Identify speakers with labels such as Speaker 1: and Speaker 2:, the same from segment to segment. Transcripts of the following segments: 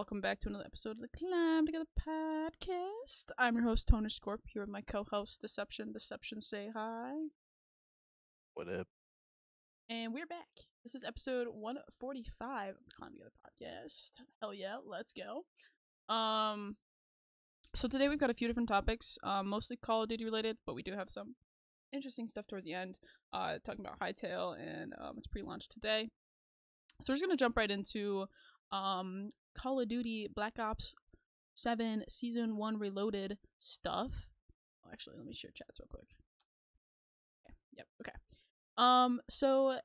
Speaker 1: welcome back to another episode of the Climb Together podcast. I'm your host, Tony Scorp, here with my co-host, Deception. Deception, say hi.
Speaker 2: What up?
Speaker 1: And we're back. This is episode 145 of the Climb Together podcast. Hell yeah, let's go. So today we've got a few different topics, mostly Call of Duty related, but we do have some interesting stuff toward the end, talking about Hytale and its pre-launch today. So we're just gonna jump right into Call of Duty Black Ops 7 Season 1 Reloaded stuff. Oh, actually, let me share chats real quick. Okay. Yep. Okay. So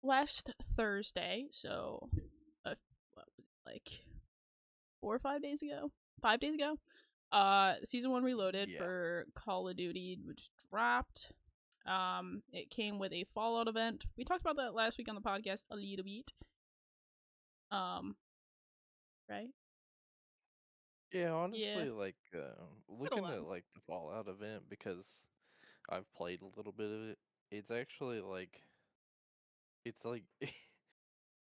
Speaker 1: last Thursday, so what was it, like 4 or 5 days ago, 5 days ago, Season 1 Reloaded
Speaker 2: Yeah.
Speaker 1: for Call of Duty, which dropped. It came with a Fallout event. We talked about that last week on the podcast a little bit. Right?
Speaker 2: Yeah,
Speaker 1: Yeah.
Speaker 2: honestly, looking at like the Fallout event because I've played a little bit of it. It's actually it's like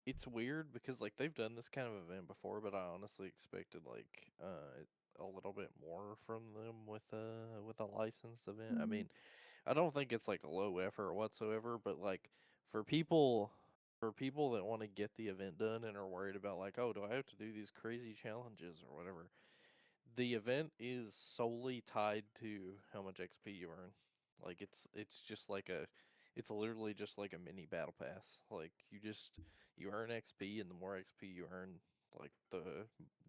Speaker 2: it's weird because like they've done this kind of event before, but I honestly expected a little bit more from them with a licensed event. I
Speaker 1: Mm-hmm.
Speaker 2: mean, I don't think it's like a low effort whatsoever, but like for people for people that want to get the event done and are worried about like, oh, do I have to do these crazy challenges or whatever? The event is solely tied to how much XP you earn. Like it's just like a it's literally just like a mini battle pass. Like you earn XP, and the more XP you earn, like the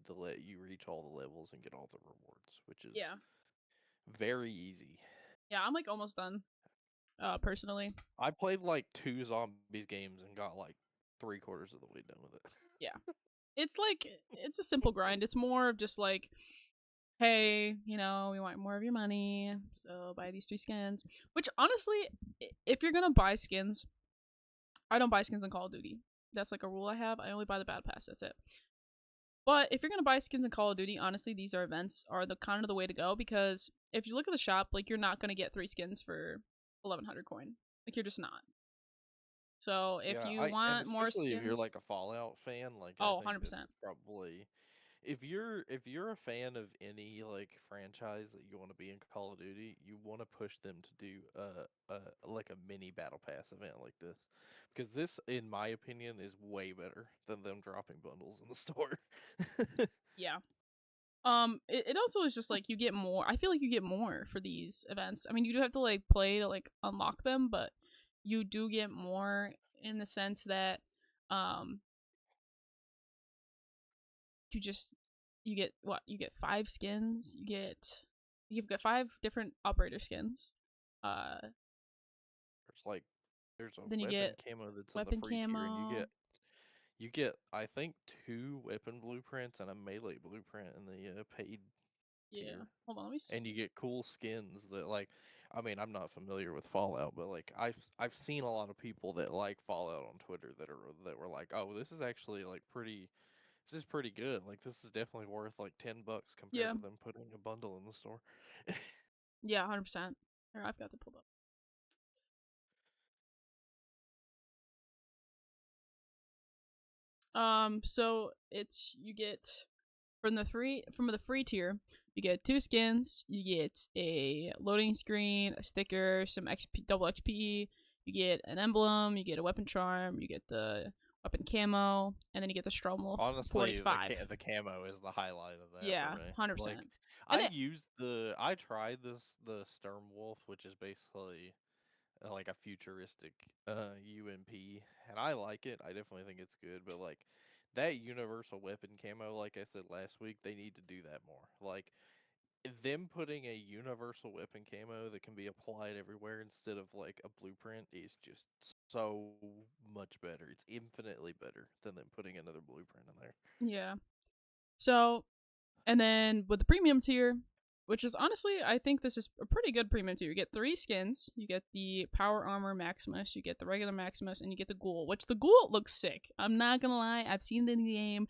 Speaker 2: let you reach all the levels and get all the rewards, which is
Speaker 1: Yeah.
Speaker 2: very easy.
Speaker 1: Yeah, I'm like almost done. Personally.
Speaker 2: I played like 2 zombies games and got like 3/4 of the way done with it.
Speaker 1: Yeah. It's like it's a simple grind. It's more of just like, hey, we want more of your money, so buy these 3 skins. Which honestly, if you're gonna buy skins, I don't buy skins in Call of Duty. That's like a rule I have. I only buy the battle pass. That's it. But if you're gonna buy skins in Call of Duty, honestly, these events are the kind of the way to go because if you look at the shop, like you're not gonna get 3 skins for 1100 coin. Like you're just not. So if
Speaker 2: Yeah,
Speaker 1: you
Speaker 2: I and
Speaker 1: want more
Speaker 2: especially if you're
Speaker 1: skins,
Speaker 2: like a Fallout fan, like I
Speaker 1: oh,
Speaker 2: think this
Speaker 1: 100%.
Speaker 2: is probably if you're a fan of any like franchise that you want to be in Call of Duty, you want to push them to do like a mini battle pass event like this. Because this, in my opinion, is way better than them dropping bundles in the store.
Speaker 1: Yeah. It also is just like you get more. I feel like you get more for these events. I mean, you do have to like play to like unlock them, but you do get more in the sense that um you just you get what? You get 5 skins. You've got 5 different operator skins. Uh
Speaker 2: There's like there's a
Speaker 1: then you
Speaker 2: weapon
Speaker 1: get
Speaker 2: camo that's in the
Speaker 1: weapon
Speaker 2: free tier, and
Speaker 1: camo.
Speaker 2: you get I think 2 weapon blueprints and a melee blueprint in the paid
Speaker 1: Yeah.
Speaker 2: tier.
Speaker 1: Hold on, let me
Speaker 2: And you get cool skins that like I mean, I'm not familiar with Fallout, but like I've seen a lot of people that like Fallout on Twitter that were like, "Oh, this is actually like this is pretty good. Like this is definitely worth like $10 compared
Speaker 1: Yeah.
Speaker 2: to them putting a bundle in the store."
Speaker 1: Yeah, 100%. Here, I've got to pull up. So it's you get from the free tier, you get 2 skins, you get a loading screen, a sticker, some XP, double XP, you get an emblem, you get a weapon charm, you get the weapon camo, and then you get the Stromwolf
Speaker 2: Honestly,
Speaker 1: 45.
Speaker 2: the camo is the highlight of that for
Speaker 1: Yeah,
Speaker 2: me. Like
Speaker 1: 100%. And
Speaker 2: I
Speaker 1: it,
Speaker 2: used I tried the Sturm Wolf, which is basically like a futuristic UMP, and I like it. I definitely think it's good, but like that universal weapon camo, like I said last week, they need to do that more. Like them putting a universal weapon camo that can be applied everywhere instead of like a blueprint is just so much better. It's infinitely better than them putting another blueprint in there.
Speaker 1: yeah. So, and then with the premium tier, which is honestly, I think this is a pretty good premium tier. You get 3 skins. You get the Power Armor Maximus, you get the regular Maximus, and you get the Ghoul, which the Ghoul looks sick. I'm not gonna lie, I've seen it in the game,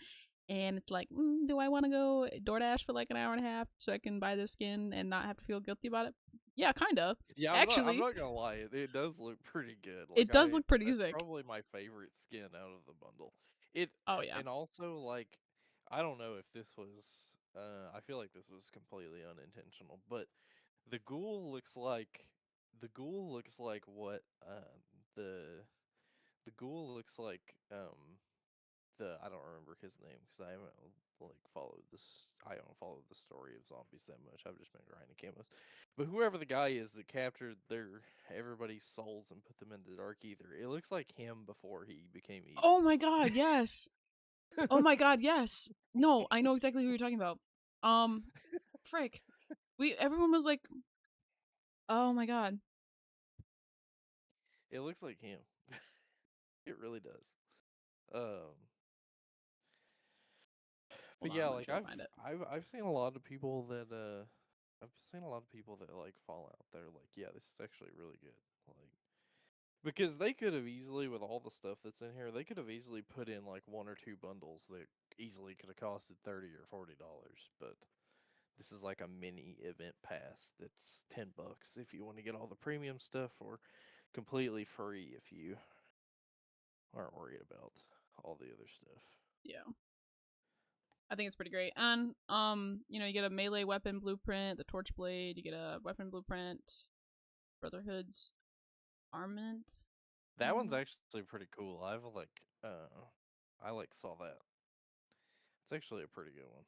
Speaker 1: and it's like, do I want to go DoorDash for like an hour and a half so I can buy this skin and not have to feel guilty about it? Yeah, kind of.
Speaker 2: Yeah, I'm
Speaker 1: Actually,
Speaker 2: not gonna lie, it does look pretty good.
Speaker 1: it
Speaker 2: Like
Speaker 1: does look pretty
Speaker 2: that's
Speaker 1: sick.
Speaker 2: probably my favorite skin out of the bundle. It
Speaker 1: Oh, yeah.
Speaker 2: and also like I don't know if this was. I feel like this was completely unintentional, but the ghoul looks like what the the ghoul looks like the I don't remember his name because I haven't like followed this. I don't follow the story of zombies that much. I've just been grinding camos. But whoever the guy is that captured their everybody's souls and put them in the dark ether, it looks like him before he became
Speaker 1: Oh
Speaker 2: evil.
Speaker 1: my god, yes. Oh my god, yes. No, I know exactly who you're talking about. Um, frick. Everyone was like, oh my god.
Speaker 2: It looks like him. It really does. Um,
Speaker 1: Hold
Speaker 2: but
Speaker 1: on,
Speaker 2: yeah,
Speaker 1: I'm gonna
Speaker 2: like
Speaker 1: try to find it.
Speaker 2: I've seen a lot of people that I've seen a lot of people that like fall out. They're like, yeah, this is actually really good. Like because they could have easily, with all the stuff that's in here, they could have easily put in like one or two bundles that easily could have costed $30 or $40. But this is like a mini event pass that's $10 if you want to get all the premium stuff, or completely free if you aren't worried about all the other stuff.
Speaker 1: Yeah. I think it's pretty great. And you get a melee weapon blueprint, the torch blade, you get a weapon blueprint, Brotherhood's armament.
Speaker 2: That one's actually pretty cool. I like saw that. It's actually a pretty good one.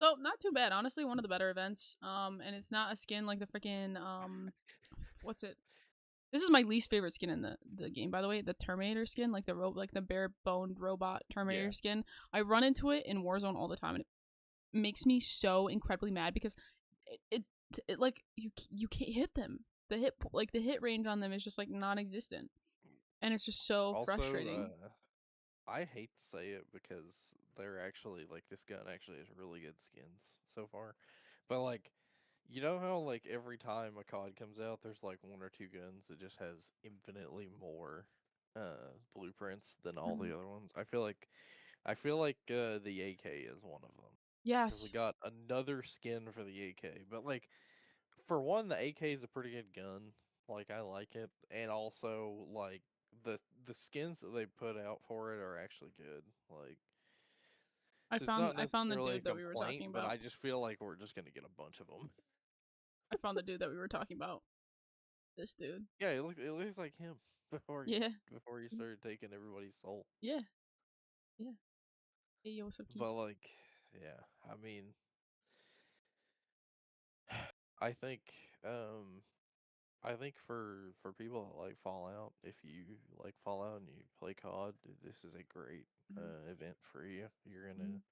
Speaker 1: So not too bad, honestly. One of the better events. And it's not a skin like the freaking what's it? This is my least favorite skin in the game, by the way. The Terminator skin, like the bare boned robot
Speaker 2: Yeah.
Speaker 1: Terminator skin. I run into it in Warzone all the time, and it makes me so incredibly mad because it, it like you can't hit them. The hit range on them is just like non-existent, and it's just so
Speaker 2: Also,
Speaker 1: frustrating.
Speaker 2: I hate to say it because they're actually like this gun actually has really good skins so far. But like you know how like every time a COD comes out there's like one or two guns that just has infinitely more blueprints than all
Speaker 1: Mhm.
Speaker 2: the other ones. I feel like the AK is one of them because we
Speaker 1: Yes,
Speaker 2: got another skin for the AK. But like for one, the AK is a pretty good gun. Like I like it, and also like the the skins that they put out for it are actually good. Like, so it's not
Speaker 1: I found the
Speaker 2: necessarily a
Speaker 1: dude that we were
Speaker 2: complaint,
Speaker 1: talking
Speaker 2: but
Speaker 1: about.
Speaker 2: I just feel like we're just gonna get a bunch of them.
Speaker 1: I found the dude that we were talking about. This dude.
Speaker 2: Yeah, it looks like him
Speaker 1: Yeah.
Speaker 2: before you started taking everybody's soul.
Speaker 1: Yeah. Yeah. Hey yo, what's up, Key?
Speaker 2: But like, yeah, I mean, I think um I think for people that like Fallout, if you like Fallout and you play COD, this is a great
Speaker 1: Mhm.
Speaker 2: event for you. You're
Speaker 1: Mhm.
Speaker 2: gonna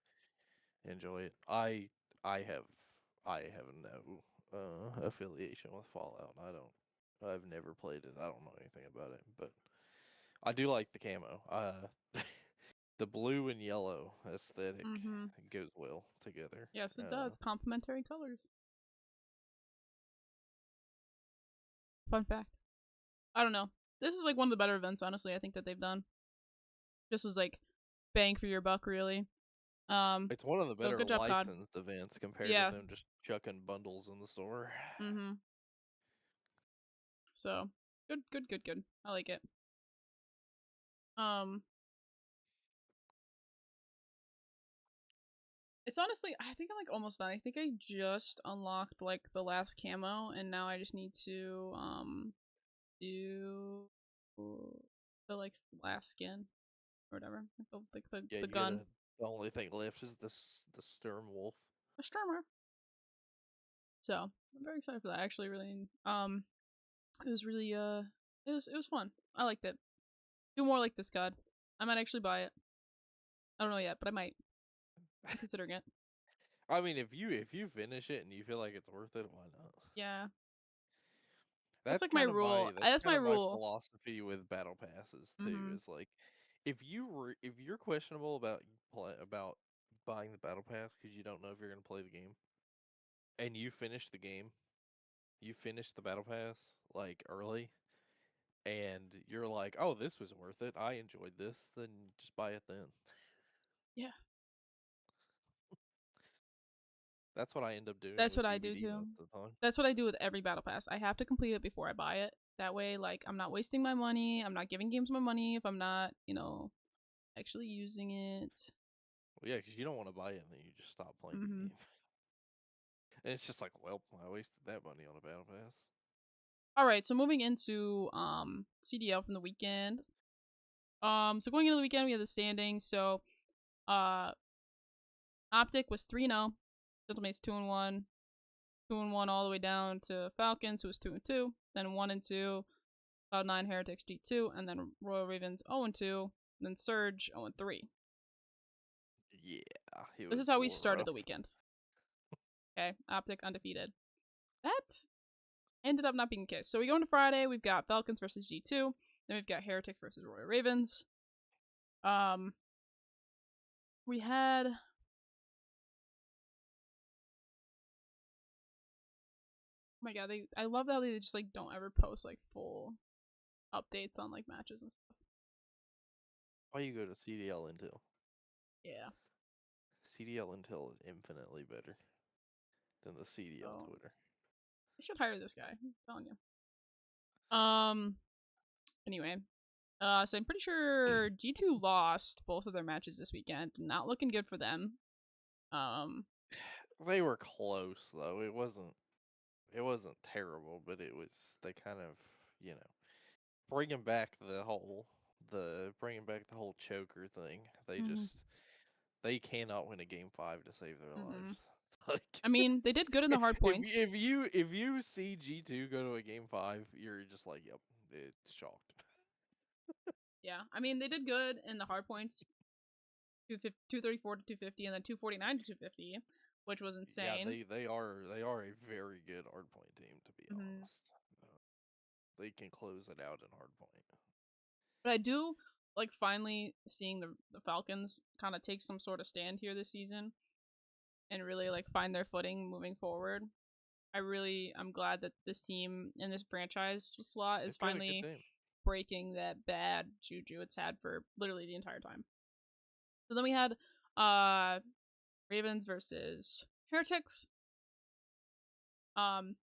Speaker 2: enjoy it. I have I have no affiliation with Fallout. I've never played it. I don't know anything about it, but I do like the camo. The blue and yellow aesthetic
Speaker 1: Mhm.
Speaker 2: goes well together.
Speaker 1: Yes, it does. Complementary colors. Fun fact. I don't know. This is like one of the better events, honestly. I think that they've done. This is like bang for your buck, really.
Speaker 2: It's one of the
Speaker 1: So
Speaker 2: better
Speaker 1: good job, COD.
Speaker 2: licensed events compared to
Speaker 1: Yeah.
Speaker 2: them just chucking bundles in the store.
Speaker 1: Mhm. So good, good, good, good. I like it. Um, it's honestly, I think I'm like almost done. I think I just unlocked like the last camo, and now I just need to do the like last skin or whatever, like
Speaker 2: Yeah,
Speaker 1: the
Speaker 2: you
Speaker 1: gun,
Speaker 2: gotta. The only thing left is the Sturm Wolf.
Speaker 1: a Stürmer. So I'm very excited for that. Actually, really, it was really it was fun. I liked it. Do more like this, God. I might actually buy it. I don't know yet, but I might. I'm considering it.
Speaker 2: I mean, if you finish it and you feel like it's worth it, why not?
Speaker 1: Yeah, that's
Speaker 2: That's
Speaker 1: like my
Speaker 2: kind of my
Speaker 1: rule.
Speaker 2: that's
Speaker 1: That's
Speaker 2: kind
Speaker 1: my
Speaker 2: of my
Speaker 1: rule.
Speaker 2: philosophy with battle passes too.
Speaker 1: Mhm.
Speaker 2: Is like if you're questionable about buying the battle pass because you don't know if you're gonna play the game, and you finish the game, you finish the battle pass like early, and you're like, oh, this was worth it. I enjoyed this. Then just buy it then.
Speaker 1: Yeah,
Speaker 2: That's what I end up doing
Speaker 1: that's what
Speaker 2: with
Speaker 1: I do
Speaker 2: DVD
Speaker 1: too.
Speaker 2: most of the time.
Speaker 1: That's what I do with every battle pass. I have to complete it before I buy it. That way, like, I'm not wasting my money. I'm not giving games my money if I'm not, actually using it.
Speaker 2: yeah, because you don't want to buy it and then you just stop playing the
Speaker 1: Mm-hmm.
Speaker 2: game. And it's just like, well, I wasted that money on a battle pass.
Speaker 1: All right, so moving into CDL from the weekend. So going into the weekend, we have the standings. So, uh, Optic was 3-0, Gentlemates 2-1, 2-1 all the way down to Falcons, who was 2-2, then 1-2, Cloud9 Heretics G2, and then Royal Ravens 0-2, then Surge 0-3.
Speaker 2: Yeah, it
Speaker 1: This is
Speaker 2: was
Speaker 1: how
Speaker 2: a
Speaker 1: we
Speaker 2: little
Speaker 1: started
Speaker 2: rough.
Speaker 1: the weekend. Okay, Optic undefeated. That ended up not being the case. So we go into Friday. We've got Falcons versus G2. Then we've got Heretics versus Royal Ravens. Um, we had oh my god, I love how they just like don't ever post like full updates on like matches and stuff.
Speaker 2: Why you go to CDL Intel?
Speaker 1: Yeah.
Speaker 2: CDL Intel is infinitely better than the CDL
Speaker 1: So
Speaker 2: Twitter.
Speaker 1: I should hire this guy. I'm telling you. Anyway. So I'm pretty sure G2 lost both of their matches this weekend. Not looking good for them. Um
Speaker 2: They were close though. It wasn't terrible, but it was they kind of bringing back the whole choker thing. They
Speaker 1: mhm,
Speaker 2: just they cannot win a game 5 to save their
Speaker 1: mhm.
Speaker 2: lives. Like
Speaker 1: I mean, they did good in the hard
Speaker 2: if
Speaker 1: points.
Speaker 2: if you see G2 go to a game 5, you're just like, yep, it's shocked.
Speaker 1: Yeah. I mean, they did good in the hard points. 234 to 250 and then 249 to 250, which was
Speaker 2: Yeah,
Speaker 1: insane.
Speaker 2: they are a very good hardpoint team, to be
Speaker 1: Mhm.
Speaker 2: honest. Uh, they can close it out in hardpoint.
Speaker 1: But I do like finally seeing the Falcons kind of take some sort of stand here this season and really like find their footing moving forward. I'm glad that this team and this franchise slot is
Speaker 2: They've got a good
Speaker 1: finally
Speaker 2: team.
Speaker 1: breaking that bad juju it's had for literally the entire time. So then we had uh Ravens versus Heretics. Um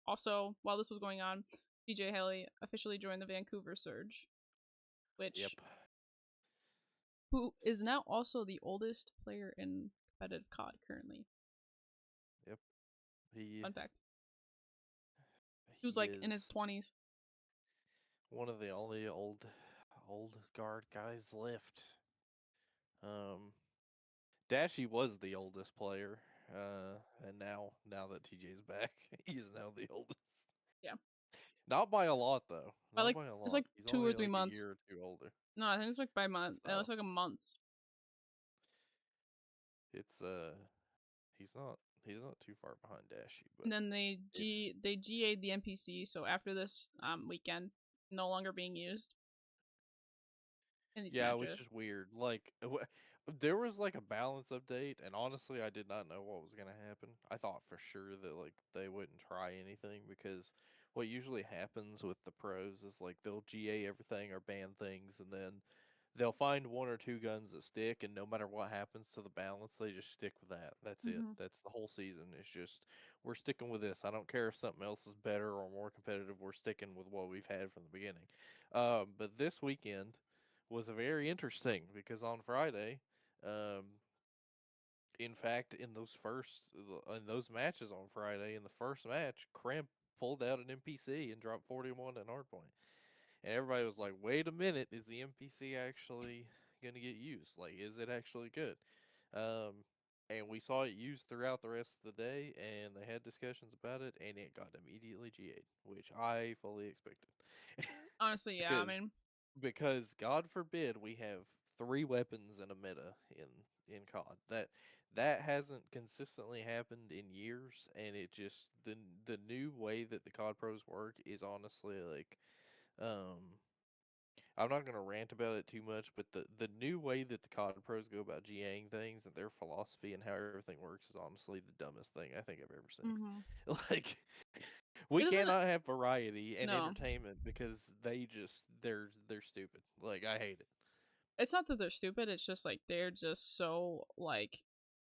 Speaker 1: Also, while this was going on, DJ Haley officially joined the Vancouver Surge,
Speaker 2: Yep,
Speaker 1: which who is now also the oldest player in competitive COD currently.
Speaker 2: yep. He
Speaker 1: Fun fact. He was
Speaker 2: he
Speaker 1: like in his
Speaker 2: is
Speaker 1: 20s.
Speaker 2: one of the only old guard guys left. Um, Dashy was the oldest player, and now that TJ's back, he's now the oldest.
Speaker 1: Yeah.
Speaker 2: Not by a lot though.
Speaker 1: By
Speaker 2: Not
Speaker 1: like
Speaker 2: by a
Speaker 1: it's
Speaker 2: lot.
Speaker 1: like
Speaker 2: He's
Speaker 1: 2 or
Speaker 2: only
Speaker 1: 3
Speaker 2: like a
Speaker 1: months.
Speaker 2: year or two older.
Speaker 1: No, I think it's like by month. It was
Speaker 2: So
Speaker 1: like a month.
Speaker 2: it's he's not too far behind Dashy, but
Speaker 1: And then
Speaker 2: it
Speaker 1: they GA'd the NPC, so after this weekend, no longer being used in these
Speaker 2: yeah, which
Speaker 1: matches.
Speaker 2: is weird. Like there was like a balance update, and honestly, I did not know what was gonna happen. I thought for sure that like they wouldn't try anything because what usually happens with the pros is like they'll GA everything or ban things, and then they'll find one or two guns that stick, and no matter what happens to the balance, they just stick with that. That's it.
Speaker 1: Mm-hmm.
Speaker 2: That's the whole season. It's just we're sticking with this. I don't care if something else is better or more competitive. We're sticking with what we've had from the beginning. But this weekend was very interesting because on Friday, um, in fact, in those matches on Friday, in the first match, Cramp pulled out an NPC and dropped 41 in hardpoint. And everybody was like, wait a minute, is the NPC actually going to get used? Like, is it actually good? Um, and we saw it used throughout the rest of the day, and they had discussions about it, and it got immediately GA'd, which I fully expected.
Speaker 1: Honestly, yeah. I
Speaker 2: because
Speaker 1: mean,
Speaker 2: because God forbid we have three weapons in a meta in COD. That hasn't consistently happened in years, and it just the new way that the COD pros work is honestly like um I'm not gonna rant about it too much, but the new way that the COD pros go about GAing things and their philosophy and how everything works is honestly the dumbest thing I think I've ever
Speaker 1: mm-hmm.
Speaker 2: seen. Like
Speaker 1: It
Speaker 2: we
Speaker 1: doesn't.
Speaker 2: cannot have variety and
Speaker 1: No,
Speaker 2: entertainment because they're stupid. Like I hate it.
Speaker 1: it's not that they're stupid. It's just like they're just so like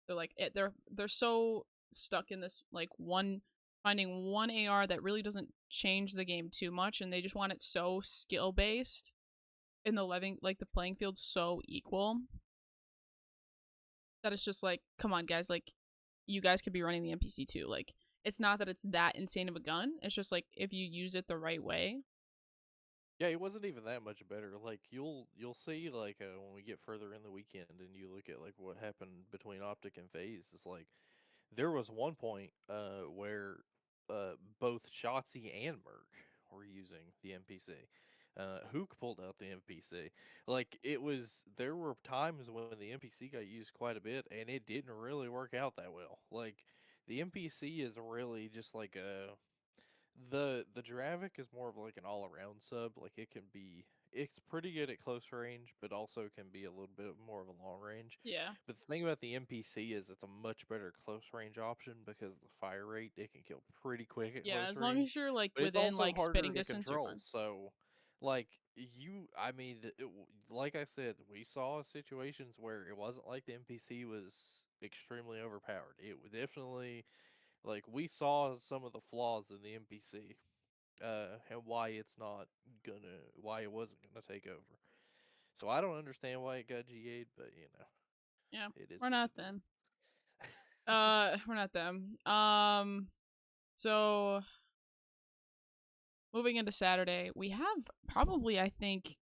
Speaker 1: they're so stuck in this like one finding one AR that really doesn't change the game too much, and they just want it so skill based in the living like the playing field so equal that it's just like, come on, guys, like you guys could be running the NPC too. Like it's not that it's that insane of a gun. It's just like if you use it the right way.
Speaker 2: Yeah, it wasn't even that much better. Like you'll see like when we get further in the weekend and you look at like what happened between Optic and FaZe, it's like there was one point where both Shotzi and Merc were using the NPC. Hook pulled out the NPC. Like it was, there were times when the NPC got used quite a bit, and it didn't really work out that well. Like the NPC is really just like a the Dravik is more of like an all around sub. Like it's pretty good at close range, but also can be a little bit more of a long range.
Speaker 1: Yeah.
Speaker 2: But the thing about the NPC is it's a much better close range option because the fire rate, it can kill pretty quick at
Speaker 1: Yeah,
Speaker 2: close
Speaker 1: as long
Speaker 2: range.
Speaker 1: as you're like
Speaker 2: But it's
Speaker 1: within
Speaker 2: also
Speaker 1: like
Speaker 2: harder
Speaker 1: spitting
Speaker 2: to
Speaker 1: distance, you're
Speaker 2: control.
Speaker 1: fine.
Speaker 2: So like I mean, like I said, we saw situations where it wasn't like the NPC was extremely overpowered. Definitely, like we saw some of the flaws in the NPC, and why it wasn't gonna take over. So I don't understand why it got GA'd, but
Speaker 1: Yeah.
Speaker 2: it is
Speaker 1: We're
Speaker 2: what
Speaker 1: not
Speaker 2: it
Speaker 1: them.
Speaker 2: is.
Speaker 1: We're not them. So moving into Saturday, we have probably I think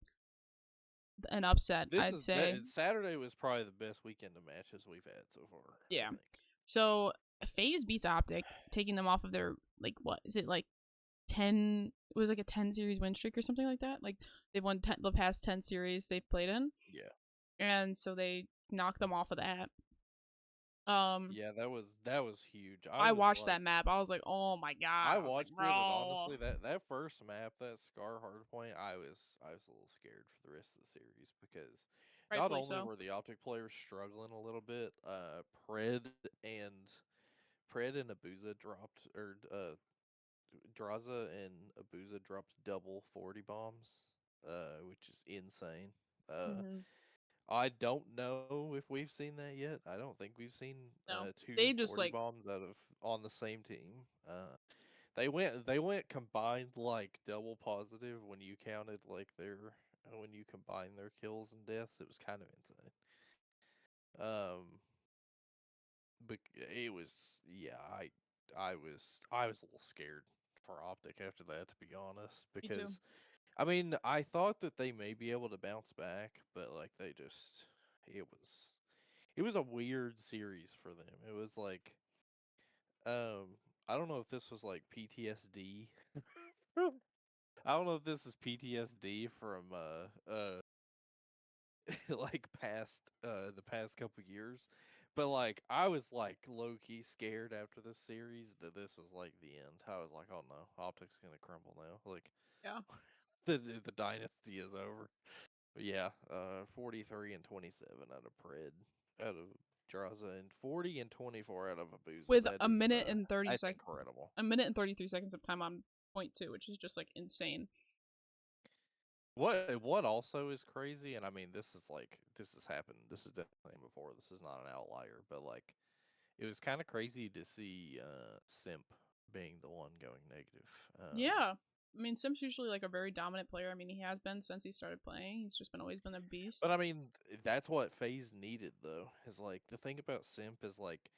Speaker 1: an upset, I'd say.
Speaker 2: Saturday was probably the best weekend of matches we've had so far, I
Speaker 1: Yeah.
Speaker 2: think.
Speaker 1: So FaZe beats Optic, taking them off of their like what is it like 10, it was like a 10 series win streak or something like that. Like they've won the past 10 series they've played in.
Speaker 2: Yeah.
Speaker 1: And so they knocked them off of that. Um
Speaker 2: Yeah, that was huge.
Speaker 1: I watched that map. I was like, "Oh my god."
Speaker 2: I
Speaker 1: I was like,
Speaker 2: watched it, and
Speaker 1: "Bro."
Speaker 2: honestly, that first map, that Scar Hardpoint, I was a little scared for the rest of the series because not
Speaker 1: Rightfully
Speaker 2: only
Speaker 1: so.
Speaker 2: were the Optic players struggling a little bit, Pred and Abuza dropped, or Draza and Abuza dropped double 40 bombs, which is insane. Uh,
Speaker 1: Mhm.
Speaker 2: I don't know if we've seen that yet. I don't think we've seen
Speaker 1: No.
Speaker 2: two
Speaker 1: They just
Speaker 2: 40
Speaker 1: like
Speaker 2: bombs out of on the same team. They went combined like double positive when you counted like when you combine their kills and deaths. It was kind of insane. But it was, yeah, I was a little scared for Optic after that, to be honest,
Speaker 1: me too.
Speaker 2: because I mean I thought that they may be able to bounce back, but like it was it was a weird series for them. It was like I don't know if this was like PTSD. I don't know if this is PTSD from like the past couple years, but like I was like low key scared after this series that this was like the end. I was like, oh no, Optic's gonna crumble now. Like
Speaker 1: Yeah.
Speaker 2: the dynasty is over. But yeah, 43 and 27 out of Pred, out of Draza, and 40 and 24 out of Abusa.
Speaker 1: With a minute and 30
Speaker 2: That's
Speaker 1: sec
Speaker 2: incredible.
Speaker 1: a minute and 33 seconds of time on point 2, which is just like insane.
Speaker 2: What also is crazy, and I mean this has happened. This has definitely happened before. This is not an outlier, but like it was kind of crazy to see Simp being the one going negative.
Speaker 1: Yeah. I mean, Sim's usually like a very dominant player. I mean, he has been since he started playing. He's just been always been a beast.
Speaker 2: But I mean that's what FaZe needed though. Is like the thing about Simp is like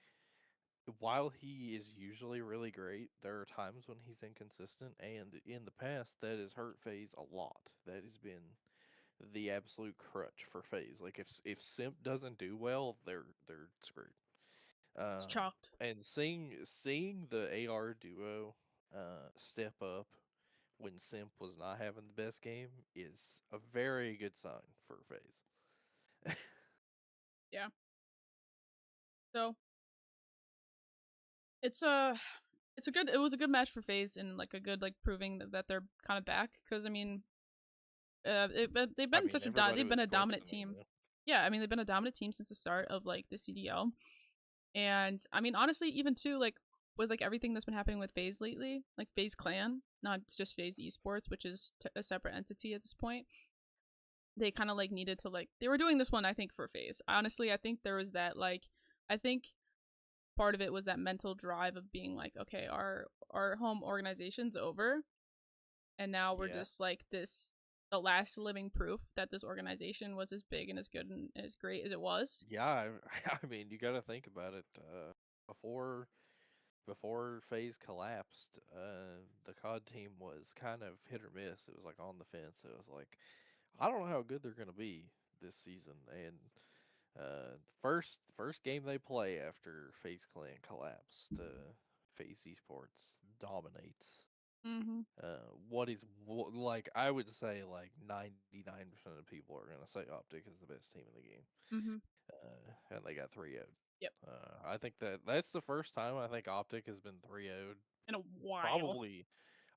Speaker 2: while he is usually really great, there are times when he's inconsistent, and in the past that has hurt FaZe a lot. That has been the absolute crutch for FaZe. Like if Simp doesn't do well, they're screwed.
Speaker 1: It's
Speaker 2: Um,
Speaker 1: chalked.
Speaker 2: and seeing the AR duo step up when Simp was not having the best game is a very good sign for FaZe.
Speaker 1: Yeah. So it's a it was a good match for FaZe and like a good like proving that they're kind of back because I mean they've
Speaker 2: I
Speaker 1: been
Speaker 2: mean,
Speaker 1: such a
Speaker 2: everybody
Speaker 1: they've been
Speaker 2: was
Speaker 1: a dominant
Speaker 2: questioning
Speaker 1: team.
Speaker 2: them.
Speaker 1: Yeah, I mean they've been a dominant team since the start of like the CDL. And I mean honestly even too like with like everything that's been happening with FaZe lately, like FaZe Clan, not just FaZe Esports, which is a separate entity at this point. They kind of like needed to like they were doing this one I think for FaZe. Honestly, I think there was that like I think part of it was that mental drive of being like okay, our home organization's over and now we're
Speaker 2: Yeah,
Speaker 1: just like this the last living proof that this organization was as big and as good and as great as it was.
Speaker 2: Yeah, I mean, you got to think about it. Before before Phase collapsed, the COD team was kind of hit or miss. It was like on the fence. It was like, I don't know how good they're gonna be this season. And first game they play after Phase Clan collapsed, Phase Esports dominates.
Speaker 1: Mm-hmm.
Speaker 2: What is like I would say like 99% of people are gonna say Optic is the best team in the game,
Speaker 1: Mm-hmm.
Speaker 2: and they got 3 0'd.
Speaker 1: Yep.
Speaker 2: I think that's the first time I think Optic has been 3 0'd.
Speaker 1: In a while.
Speaker 2: Probably,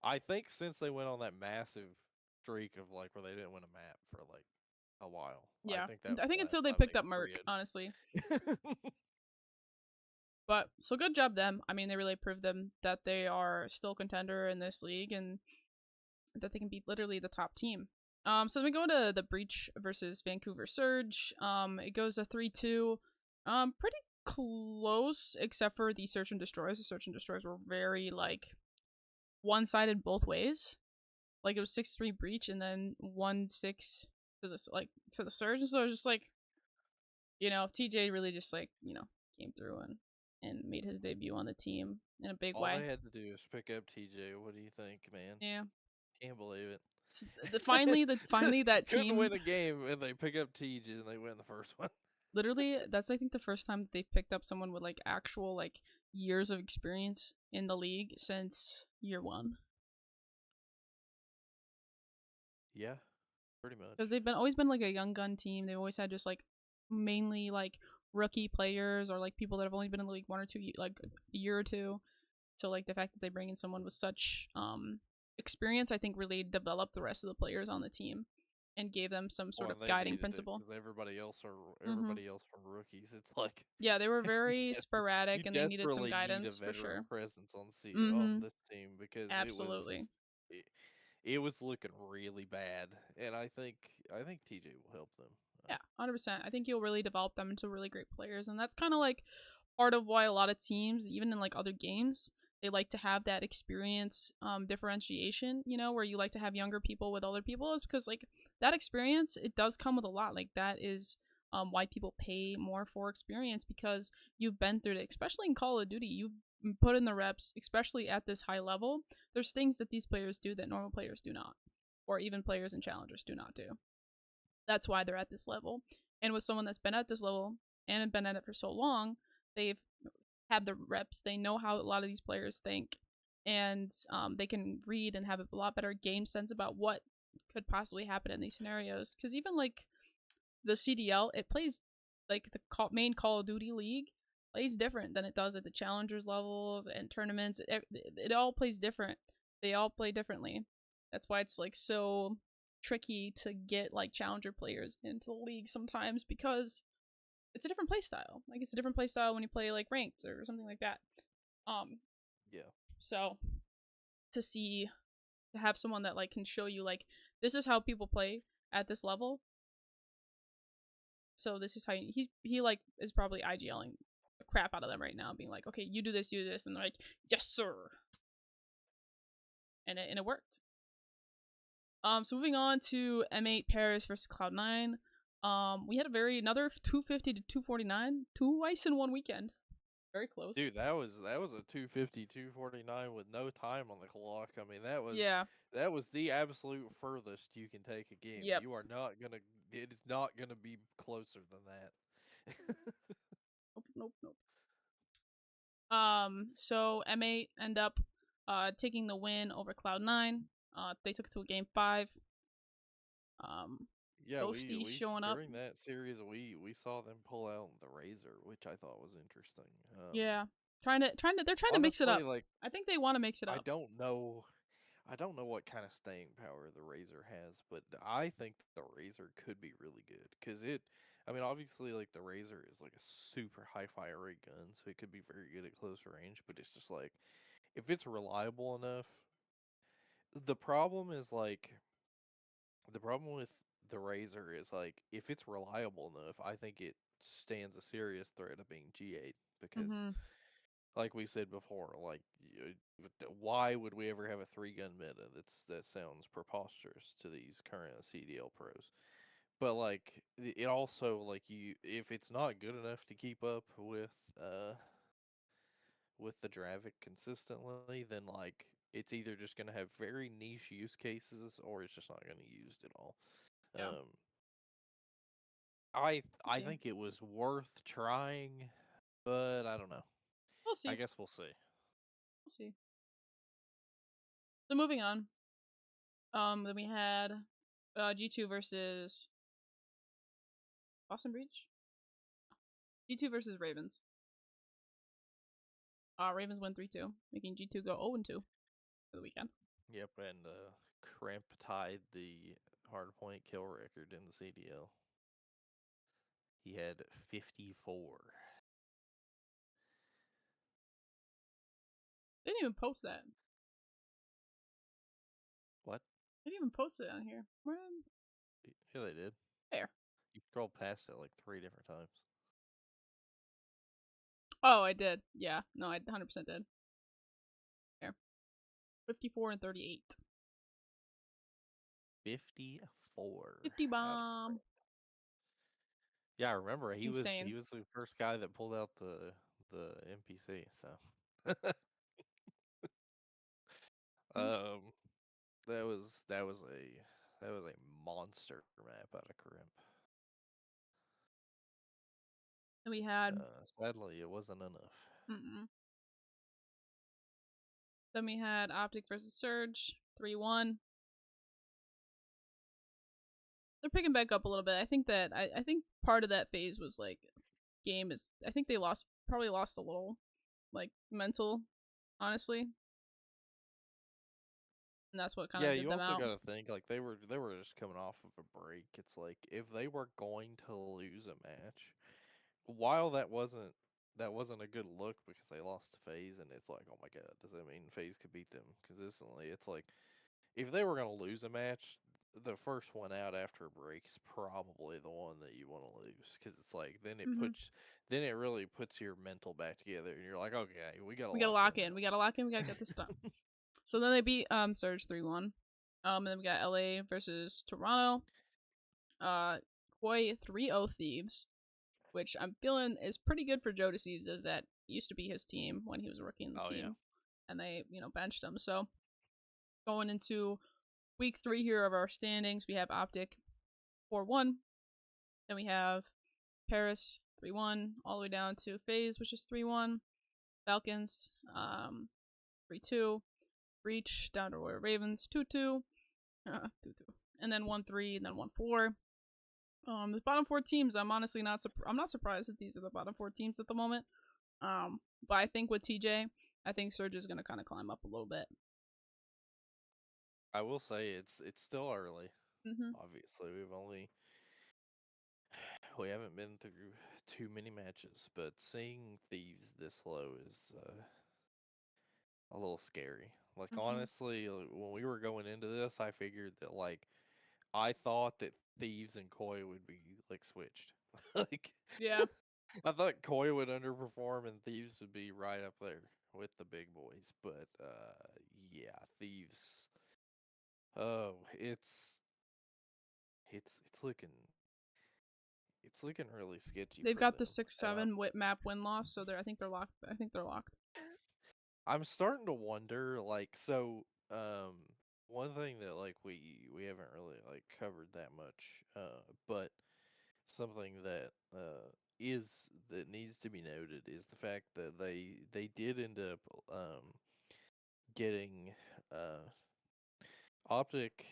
Speaker 2: I think since they went on that massive streak of like where they didn't win a map for like a while. I
Speaker 1: Yeah.
Speaker 2: think that
Speaker 1: I
Speaker 2: was the
Speaker 1: think until
Speaker 2: last
Speaker 1: they
Speaker 2: time they
Speaker 1: picked up
Speaker 2: got
Speaker 1: Merc,
Speaker 2: 3
Speaker 1: honestly.
Speaker 2: 0'd.
Speaker 1: But so good job them. I mean, they really proved them that they are still a contender in this league and that they can beat literally the top team. So then we go to the Breach versus Vancouver Surge. It goes to 3-2. Pretty close except for the Search and Destroys. The Search and Destroys were very like one-sided both ways. Like it was 6-3 Breach and then 1-6 to the to the Surge. So it was just like, TJ really just like, came through and made his debut on the team in a big
Speaker 2: All
Speaker 1: way.
Speaker 2: they had to do is pick up TJ. What do you think, man?
Speaker 1: Yeah.
Speaker 2: Can't believe it.
Speaker 1: Finally that
Speaker 2: Couldn't
Speaker 1: team.
Speaker 2: win a game and they pick up TJ and they win the first one.
Speaker 1: Literally, that's I think the first time that they've picked up someone with like actual like years of experience in the league since year one.
Speaker 2: Yeah, pretty much.
Speaker 1: Because they've been always been like a young gun team. They've always had just like mainly like rookie players or like people that have only been in the league 1 or 2 like a year or two. So like the fact that they bring in someone with such experience, I think really developed the rest of the players on the team and gave them some sort
Speaker 2: Well,
Speaker 1: of
Speaker 2: and they
Speaker 1: guiding
Speaker 2: needed it
Speaker 1: principle.
Speaker 2: because
Speaker 1: Mm-hmm.
Speaker 2: everybody else from rookies. It's like
Speaker 1: Yeah, they were very
Speaker 2: you,
Speaker 1: sporadic
Speaker 2: you
Speaker 1: and they needed some
Speaker 2: desperately need a
Speaker 1: guidance for
Speaker 2: veteran
Speaker 1: sure.
Speaker 2: presence on on
Speaker 1: Mm-hmm.
Speaker 2: this team because
Speaker 1: Absolutely.
Speaker 2: it, it was looking really bad, and I think TJ will help them.
Speaker 1: Yeah, 100%. I think you'll really develop them into really great players, and that's kind of like part of why a lot of teams, even in like other games, they like to have that experience differentiation. Where you like to have younger people with older people, is because like that experience it does come with a lot. Like that is why people pay more for experience because you've been through it. Especially in Call of Duty, you've put in the reps, especially at this high level. There's things that these players do that normal players do not, or even players and challengers do not do. That's why they're at this level. And with someone that's been at this level and been at it for so long, they've had the reps. They know how a lot of these players think, and they can read and have a lot better game sense about what could possibly happen in these scenarios. Because even like the CDL, it plays like the main Call of Duty league plays different than it does at the challengers levels and tournaments. It all plays different. They all play differently. That's why it's like so tricky to get like challenger players into the league sometimes because it's a different play style. Like it's a different play style when you play like ranked or something like that. Um,
Speaker 2: Yeah,
Speaker 1: so to see to have someone that like can show you like this is how people play at this level. So this is how he like is probably IGLing the crap out of them right now, being like, okay, you do this, and they're like, yes sir, and it worked. So moving on to M8 Paris versus Cloud9. We had another 250 to 249, two ice in one weekend. Very close.
Speaker 2: dude, that was a 250, 249 with no time on the clock. I mean,
Speaker 1: Yeah.
Speaker 2: that was the absolute furthest you can take a game.
Speaker 1: Yep.
Speaker 2: You are not gonna. It is not gonna be closer than that.
Speaker 1: Nope. Nope. Nope. So M8 end up taking the win over Cloud9. They took it to a game 5. Um,
Speaker 2: Yeah,
Speaker 1: Ghosty
Speaker 2: we
Speaker 1: showing up.
Speaker 2: during that series we saw them pull out the razor, which I thought was interesting.
Speaker 1: Yeah. They're trying to mix it
Speaker 2: Honestly,
Speaker 1: up.
Speaker 2: like
Speaker 1: I think they want to mix it
Speaker 2: I
Speaker 1: up.
Speaker 2: don't know, I don't know what kind of staying power the razor has, but I think the razor could be really good because it. I mean, obviously, like the razor is like a super high fire rate gun, so it could be very good at close range. But it's just like if it's reliable enough, the problem is like the problem with the razor is like if it's reliable enough, I think it stands a serious threat of being G8 because
Speaker 1: Mm-hmm.
Speaker 2: like we said before, like why would we ever have a 3 gun meta? That sounds preposterous to these current CDL pros. But like it also like you if it's not good enough to keep up with the Dravic consistently, then like it's either just gonna have very niche use cases or it's just not gonna be used at all.
Speaker 1: Yeah,
Speaker 2: Um, I
Speaker 1: we'll see.
Speaker 2: think it was worth trying, but I don't know.
Speaker 1: We'll
Speaker 2: I
Speaker 1: see.
Speaker 2: guess we'll see.
Speaker 1: We'll see. So moving on. Then we had G2 versus Boston Breach. G2 versus Ravens. Ravens win 3-2, making G2 go 0-2 for the weekend.
Speaker 2: Yep, and Crimp tied the hardpoint kill record in the CDL. He had 54.
Speaker 1: They didn't even post that.
Speaker 2: What?
Speaker 1: They didn't even post it on here. Where?
Speaker 2: Yeah, they did.
Speaker 1: There.
Speaker 2: You scrolled past it like 3 different times.
Speaker 1: Oh, I did. Yeah. No, I 100% did. There. 54 and 38.
Speaker 2: 54
Speaker 1: 50
Speaker 2: out of Crimp.
Speaker 1: bomb.
Speaker 2: Yeah, I remember
Speaker 1: Insane.
Speaker 2: he was the first guy that pulled out the NPC. So,
Speaker 1: Mm.
Speaker 2: um, that was a monster map out of Crimp.
Speaker 1: Then we had.
Speaker 2: Sadly, it wasn't enough.
Speaker 1: Mm-mm. Then we had Optic versus Surge. 3-1. They're picking back up a little bit. I think that I think part of that phase was like game is. I think they probably lost a little like mental, honestly, and that's what kind
Speaker 2: Yeah,
Speaker 1: of did
Speaker 2: you
Speaker 1: them
Speaker 2: also
Speaker 1: out.
Speaker 2: got to think like they were just coming off of a break. It's like if they were going to lose a match, while that wasn't a good look because they lost to FaZe, and it's like, oh my god, does that mean FaZe could beat them consistently? It's like if they were gonna lose a match, the first one out after a break is probably the one that you want to lose because it's like
Speaker 1: Mm-hmm.
Speaker 2: then it really puts your mental back together, and you're like, okay, we gotta
Speaker 1: We gotta
Speaker 2: lock
Speaker 1: lock
Speaker 2: in
Speaker 1: in. We gotta lock in. We gotta get this done. So then they beat Surge 3-1. And then we got LA versus Toronto. Koi 3-0 Thieves, which I'm feeling is pretty good for Joe Deceives, as that used to be his team when he was working in the
Speaker 2: Oh yeah,
Speaker 1: team, and they benched him. So going into week 3 here of our standings, we have Optic 4-1. Then we have Paris 3-1, all the way down to FaZe, which is 3-1. Falcons 3-2. Breach down to Ravens 2-2. 2-2. And then 1-3, and then 1-4. The bottom 4 teams, I'm honestly I'm not surprised that these are the bottom 4 teams at the moment. But I think with TJ, I think Surge is gonna kind of climb up a little bit.
Speaker 2: I will say it's still early.
Speaker 1: Mm-hmm.
Speaker 2: Obviously, we haven't been through too many matches, but seeing Thieves this low is a little scary. Like
Speaker 1: Mm-hmm.
Speaker 2: honestly, when we were going into this, I figured that like I thought that Thieves and Koi would be like switched. Like
Speaker 1: Yeah,
Speaker 2: I thought Koi would underperform and Thieves would be right up there with the big boys. But yeah, Thieves. Oh, it's looking really sketchy
Speaker 1: they've
Speaker 2: for
Speaker 1: got the
Speaker 2: them. And
Speaker 1: 6-7 whip map win loss, so I think they're locked. I think they're locked.
Speaker 2: I'm starting to wonder, like, so, one thing that like we haven't really like covered that much, but something that is that needs to be noted is the fact that they did end up getting uh Optic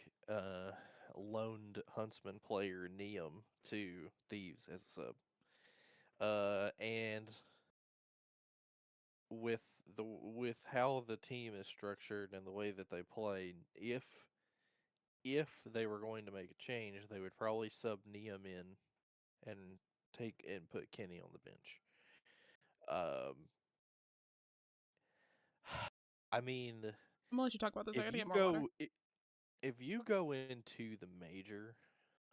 Speaker 2: loaned Huntsman player Neum to Thieves as a sub. And with with how the team is structured and the way that they play, if they were going to make a change, they would probably sub Neum in and take and put Kenny on the bench. Um, I mean,
Speaker 1: I'm gonna let you talk about this. I
Speaker 2: if
Speaker 1: gotta
Speaker 2: you
Speaker 1: get more water.
Speaker 2: go if you go into the major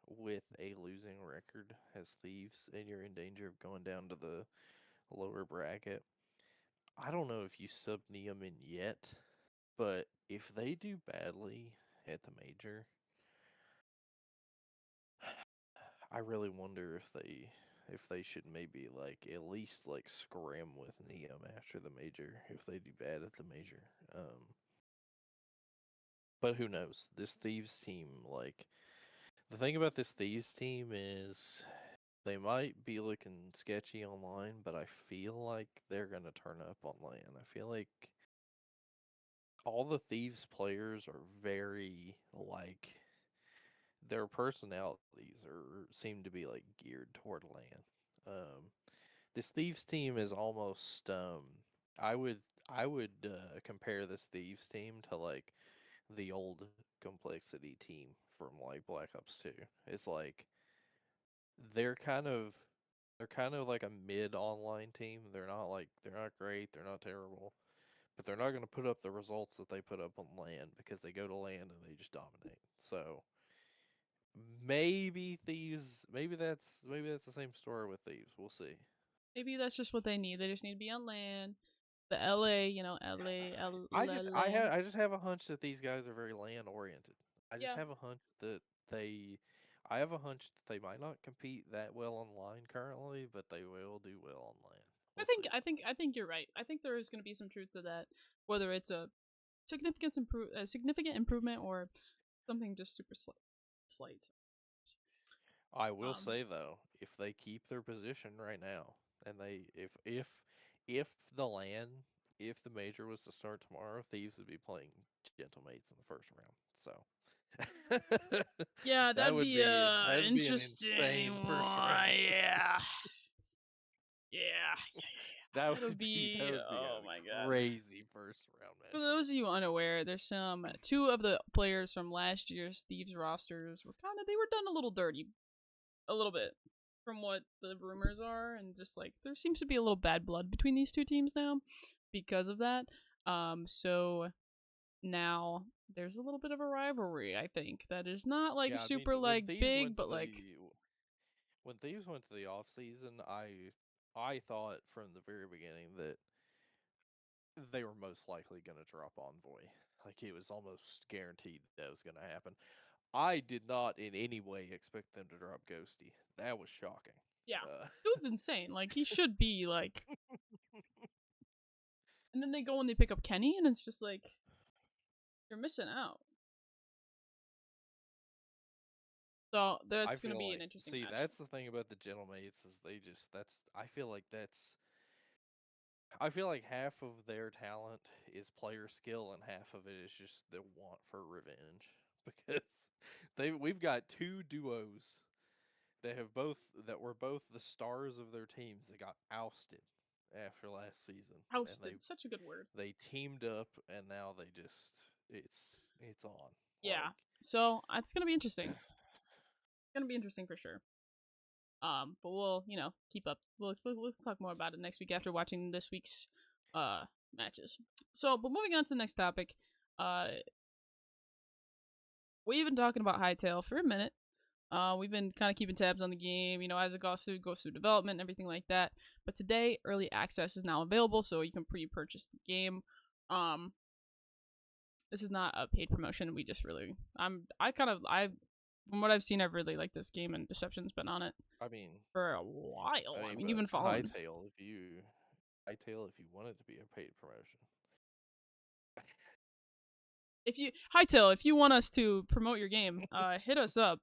Speaker 2: with a losing record as Thieves and you're in danger of going down to the lower bracket, I don't know if you sub Neum in yet, but if they do badly at the major, I really wonder if they should maybe like at least like scrim with Neum after the major if they do bad at the major. But who knows? This Thieves team, like the thing about this Thieves team is they might be looking sketchy online, but I feel like they're gonna turn up on LAN. I feel like all the Thieves players are very like their personalities are seem to be like geared toward LAN. This Thieves team is almost I would I would compare this Thieves team to like the old Complexity team from like Black Ops 2. It's like they're kind of they're kind of like a mid online team. They're not great, they're not terrible, but they're not going to put up the results that they put up on LAN because they go to LAN and they just dominate. So maybe that's the same story with Thieves. We'll see.
Speaker 1: Maybe that's just what they need. They just need to be on land. The LA, LA.
Speaker 2: I just have a hunch that these guys are very LAN oriented. I just
Speaker 1: Yeah,
Speaker 2: have a hunch that they I have a hunch that they might not compete that well online currently, but they will do well on LAN. We'll see.
Speaker 1: I think you're right. I think there is going to be some truth to that, whether it's a significant improvement or something just super slight.
Speaker 2: I will
Speaker 1: Um,
Speaker 2: say though, if they keep their position right now, and they if the LAN if the major was to start tomorrow, Thieves would be playing Gentlemates in the first round. So
Speaker 1: yeah,
Speaker 2: that would be an
Speaker 1: interesting
Speaker 2: insane first
Speaker 1: one.
Speaker 2: round.
Speaker 1: Yeah.
Speaker 2: That would be
Speaker 1: Oh my
Speaker 2: a
Speaker 1: god.
Speaker 2: crazy first round
Speaker 1: For
Speaker 2: matchup.
Speaker 1: those of you unaware, there's some two of the players from last year's Thieves rosters were they were done a little dirty, a little bit, from what the rumors are, and just like there seems to be a little bad blood between these two teams now because of that. So now there's a little bit of a rivalry. I think that is not like
Speaker 2: Yeah, I mean
Speaker 1: super like big, but like
Speaker 2: when Thieves went to the off season, I thought from the very beginning that they were most likely going to drop Envoy. Like it was almost guaranteed that was going to happen. I did not in any way expect them to drop Ghosty. That was shocking.
Speaker 1: yeah,
Speaker 2: Uh,
Speaker 1: dude's insane. Like he should be like, and then they go and they pick up Kenny, and it's just like you're missing out. So
Speaker 2: I
Speaker 1: that's gonna
Speaker 2: feel
Speaker 1: be an
Speaker 2: like
Speaker 1: interesting
Speaker 2: see
Speaker 1: matchup.
Speaker 2: that's the thing about the Gentlemates is I feel like half of their talent is player skill and half of it is just the want for revenge because we've got two duos that were both the stars of their teams that got ousted after last season, and
Speaker 1: Ousted, such a good word.
Speaker 2: they teamed up and now they just it's on
Speaker 1: Yeah.
Speaker 2: like
Speaker 1: So it's gonna be interesting. It's gonna be interesting for sure. But we'll keep up. We'll talk more about it next week after watching this week's uh matches. So, but moving on to the next topic, uh, we've been talking about Hytale for a minute. We've been kind of keeping tabs on the game, as it goes through development and everything like that. But today, early access is now available, so you can pre-purchase the game. Um, this is not a paid promotion. We just really, from what I've seen, I've really liked this game, and Deception's been on it
Speaker 2: I mean
Speaker 1: for a while. I mean, you've
Speaker 2: but
Speaker 1: been following.
Speaker 2: Hightail if you want it to be a paid promotion.
Speaker 1: If you Hytale, if you want us to promote your game, hit us up.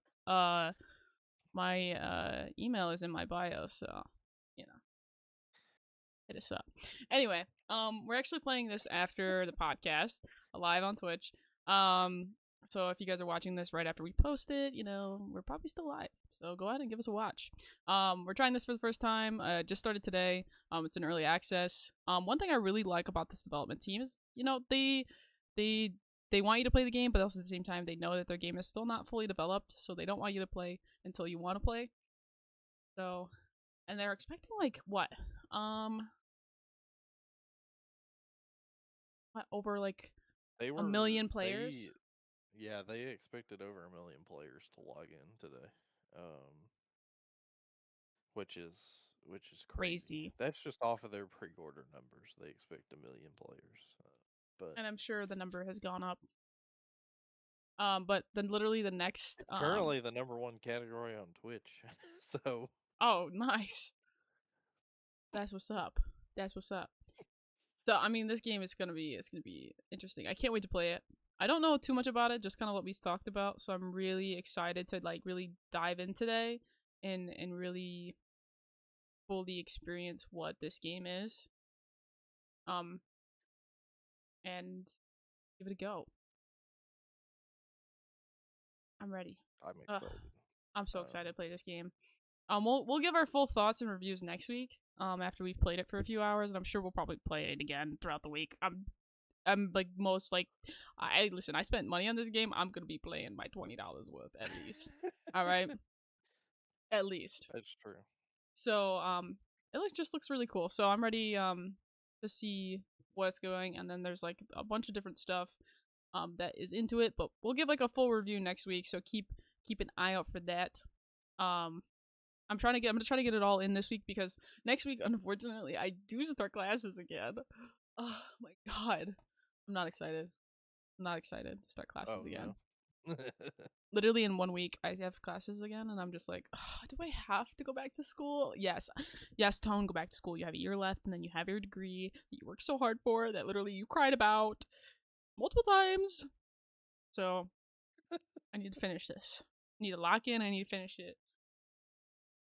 Speaker 1: My email is in my bio, so you know, hit us up. Anyway, we're actually playing this after the podcast, live on Twitch. Um, so if you guys are watching this right after we post it, we're probably still live. So go ahead and give us a watch. We're trying this for the first time. Just started today. It's an early access. One thing I really like about this development team is, they they want you to play the game, but also at the same time they know that their game is still not fully developed, so they don't want you to play until you want to play. So, and they're expecting like what? Um, over like
Speaker 2: They
Speaker 1: a
Speaker 2: were
Speaker 1: million players.
Speaker 2: they Yeah, they expected over 1 million players to log in today, which is which is crazy.
Speaker 1: Crazy.
Speaker 2: That's just off of their pre-order numbers. They expect 1 million players, but
Speaker 1: And I'm sure the number has gone up. But then literally the next
Speaker 2: it's currently the #1 category on Twitch. So
Speaker 1: oh, nice. That's what's up. That's what's up. So I mean, this game is gonna be interesting. I can't wait to play it. I don't know too much about it, just kind of what we talked about. So I'm really excited to like really dive in today and really fully experience what this game is. Um, and give it a go. I'm ready.
Speaker 2: I'm
Speaker 1: Ugh,
Speaker 2: excited.
Speaker 1: I'm so
Speaker 2: Um,
Speaker 1: excited to play this game. We'll give our full thoughts and reviews next week. After we've played it for a few hours, and I'm sure we'll probably play it again throughout the week. I'm like most like, I listen. I spent money on this game. I'm gonna be playing my $20 worth at least. All right, at least.
Speaker 2: that's true.
Speaker 1: So just looks really cool. So I'm ready to see what's going, and then there's like a bunch of different stuff that is into it. But we'll give like a full review next week. So keep an eye out for that. Um, I'm gonna try to get it all in this week because next week, unfortunately, I do start classes again. Oh my god. I'm not excited. I'm not excited to start classes
Speaker 2: Oh
Speaker 1: again.
Speaker 2: no.
Speaker 1: Literally in 1 week I have classes again and I'm just like, do I have to go back to school? Yes. Yes, Tone, go back to school. You have a year left and then you have your degree that you worked so hard for that literally you cried about multiple times. So I need to finish this. I need to lock in, I need to finish it.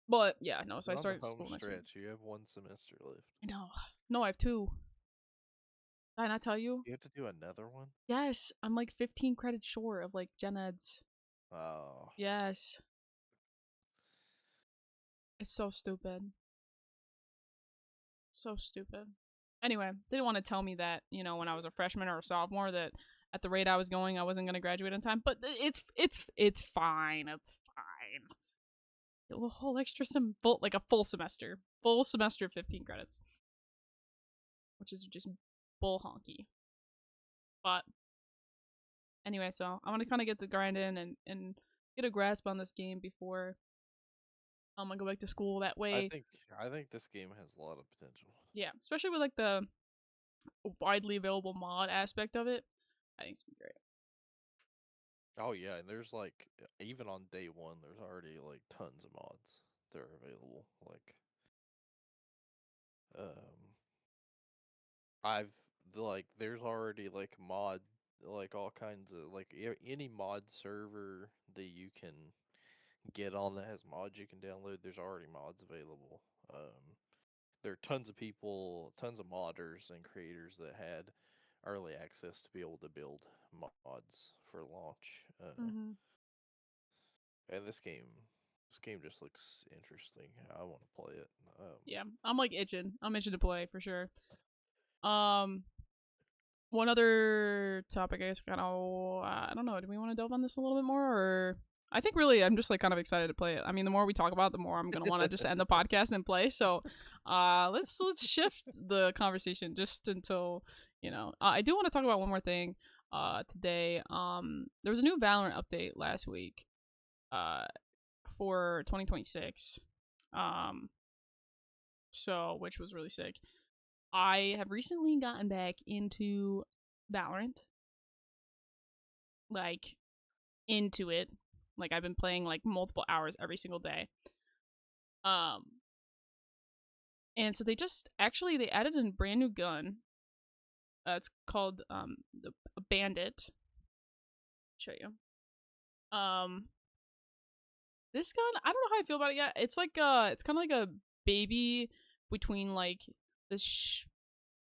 Speaker 1: But yeah, no, so I
Speaker 2: You're on the
Speaker 1: start
Speaker 2: home
Speaker 1: school next week.
Speaker 2: stretch. You have 1 semester left.
Speaker 1: I know. No, I have two. Did I not tell you?
Speaker 2: You have to do another one?
Speaker 1: Yes, I'm like 15 credits short of like gen eds.
Speaker 2: Oh.
Speaker 1: Yes. It's so stupid. So stupid. Anyway, they didn't want to tell me that, when I was a freshman or a sophomore that at the rate I was going I wasn't going to graduate in time, but it's fine. It's fine. A whole extra like a full semester. Full semester of 15 credits. Which is just bull honky. But anyway, so I want to kind of get the grind in and get a grasp on this game before I'm gonna go back to school. That
Speaker 2: I
Speaker 1: way,
Speaker 2: think I think this game has a lot of potential.
Speaker 1: yeah, especially with like the widely available mod aspect of it, I think it's gonna be great.
Speaker 2: Oh yeah, and there's like even on day one, there's already like tons of mods that are available. Um, I've like there's already like mod like all kinds of like any mod server that you can get on that has mods you can download. There's already mods available. There are tons of people, tons of modders and creators that had early access to be able to build mods for launch.
Speaker 1: Mm-hmm.
Speaker 2: And this game just looks interesting. I want to play it.
Speaker 1: Yeah, I'm like itching. I'm itching to play for sure. Um, One other topic, I guess, kind of, I don't know. Do we want to delve on this a little bit more, or I think really, I'm just like kind of excited to play it. I mean, the more we talk about it, the more I'm gonna want to just end the podcast and play. So, let's shift the conversation just until I do want to talk about one more thing. Today, there was a new Valorant update last week. For 2026. Um, so which was really sick. I have recently gotten back into Valorant, like into it. Like I've been playing like multiple hours every single day. Um, and so they added a brand new gun. It's called the Bandit. Show you. Um, this gun, I don't know how I feel about it yet. It's kind of like a baby between like the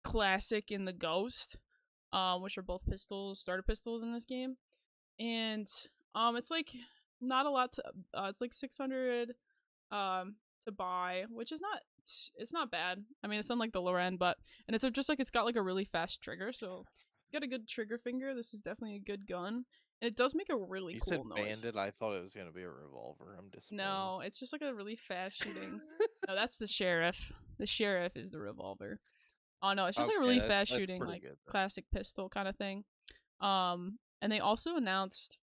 Speaker 1: classic and the Ghost, which are both starter pistols in this game, and it's like not a lot to. It's like 600 um to buy, which is not. It's not bad. I mean, it's on like the lower end, but and it's just like it's got like a really fast trigger, so if you got a good trigger finger, this is definitely a good gun. And it does make a really
Speaker 2: you
Speaker 1: cool
Speaker 2: said
Speaker 1: noise.
Speaker 2: bandit. I thought it was gonna be a revolver. I'm disappointed.
Speaker 1: No, it's just like a really fast shooting. No, that's the sheriff. The sheriff is the revolver. Oh no, it's just like a
Speaker 2: Okay,
Speaker 1: really
Speaker 2: that's
Speaker 1: fast
Speaker 2: that's
Speaker 1: shooting,
Speaker 2: pretty
Speaker 1: like
Speaker 2: good then.
Speaker 1: classic pistol kind of thing. And they also announced,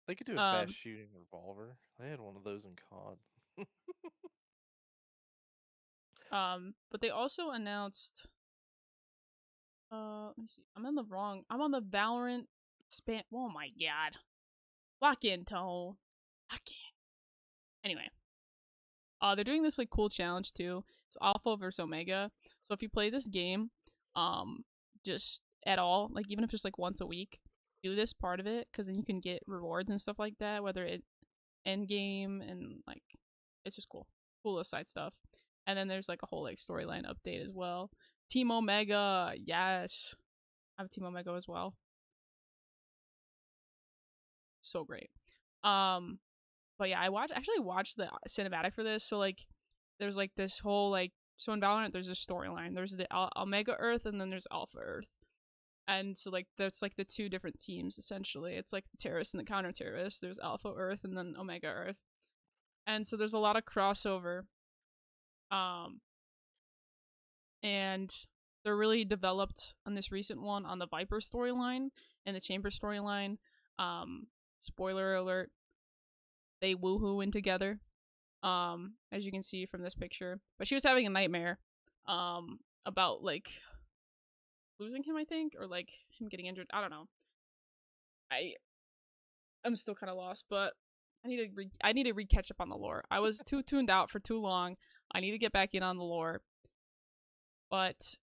Speaker 2: They could do a fast
Speaker 1: um,
Speaker 2: shooting revolver. They had one of those in COD.
Speaker 1: But they also announced. Let me see. I'm on the Valorant span. Oh my god. Lock in, Toe. Lock in. Anyway, they're doing this like cool challenge too. It's Alpha versus Omega. So if you play this game, um, just at all, like even if just like once a week, do this part of it because then you can get rewards and stuff like that. Whether it end game and like, it's just cool, cool side stuff. And then there's like a whole like storyline update as well. Team Omega, yes, I have Team Omega as well. So great. Um, but yeah, actually watched the cinematic for this. So like, there's like this whole like, so in Valorant there's a storyline. There's the Omega Earth and then there's Alpha Earth. And so like that's like the two different teams essentially. It's like the terrorists and the counter terrorists. There's Alpha Earth and then Omega Earth. And so there's a lot of crossover. Um, and they're really developed on this recent one on the Viper storyline and the Chamber storyline. Spoiler alert, they woohoo in together. As you can see from this picture. But she was having a nightmare about like losing him, I think, or like him getting injured. I don't know. I'm still kind of lost, but I need to catch up on the lore. I was too tuned out for too long. I need to get back in on the lore. But